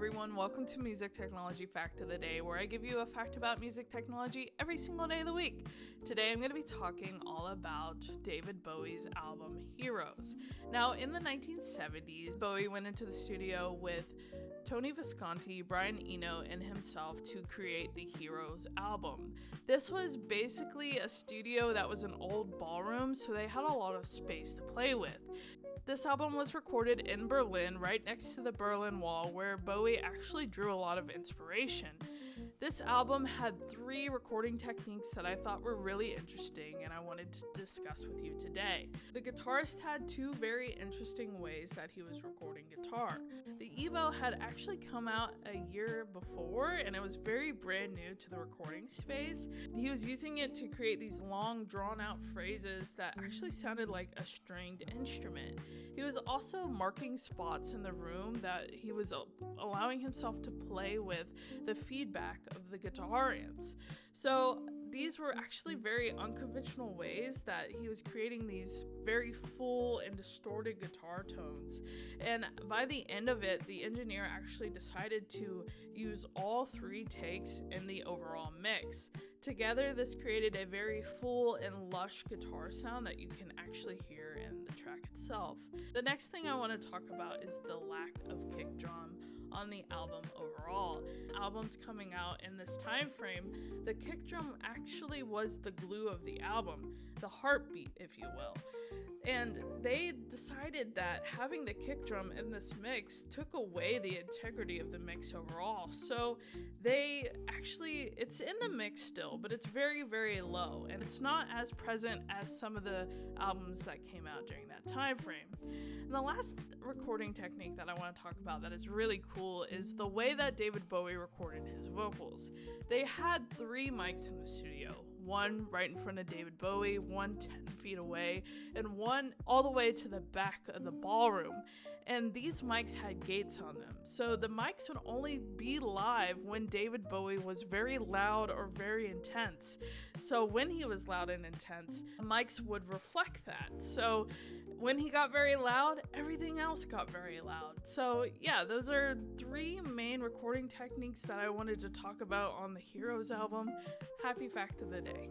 everyone, welcome to Music Technology Fact of the Day, where I give you a fact about music technology every single day of the week. Today I'm going to be talking all about David Bowie's album Heroes. Now, in the 1970s, Bowie went into the studio with Tony Visconti, Brian Eno, and himself to create the Heroes album. This was basically a studio that was an old ballroom, so they had a lot of space to play with. This album was recorded in Berlin, right next to the Berlin Wall, where Bowie actually drew a lot of inspiration. This album had 3 recording techniques that I thought were really interesting and I wanted to discuss with you today. The guitarist had 2 very interesting ways that he was recording guitar. The Evo had actually come out a year before and it was very brand new to the recording space. He was using it to create these long drawn out phrases that actually sounded like a stringed instrument. He was also marking spots in the room that he was allowing himself to play with the feedback of the guitar amps. So these were actually very unconventional ways that he was creating these very full and distorted guitar tones. And by the end of it, the engineer actually decided to use all 3 takes in the overall mix. Together, this created a very full and lush guitar sound that you can actually hear in the track itself. The next thing I want to talk about is the lack of kick drum on the album overall. Albums coming out in this time frame, the kick drum actually was the glue of the album, the heartbeat, if you will. And they decided that having the kick drum in this mix took away the integrity of the mix overall. So it's in the mix still, but it's very, very low, and it's not as present as some of the albums that came out during that time frame. And the last recording technique that I want to talk about that is really cool is the way that David Bowie recorded his vocals. They had 3 mics in the studio. 1 right in front of David Bowie, 1 10 feet away, and 1 all the way to the back of the ballroom. And these mics had gates on them. So the mics would only be live when David Bowie was very loud or very intense. So when he was loud and intense, the mics would reflect that. So when he got very loud, everything else got very loud. So yeah, those are 3 main recording techniques that I wanted to talk about on the Heroes album. Happy fact of the day.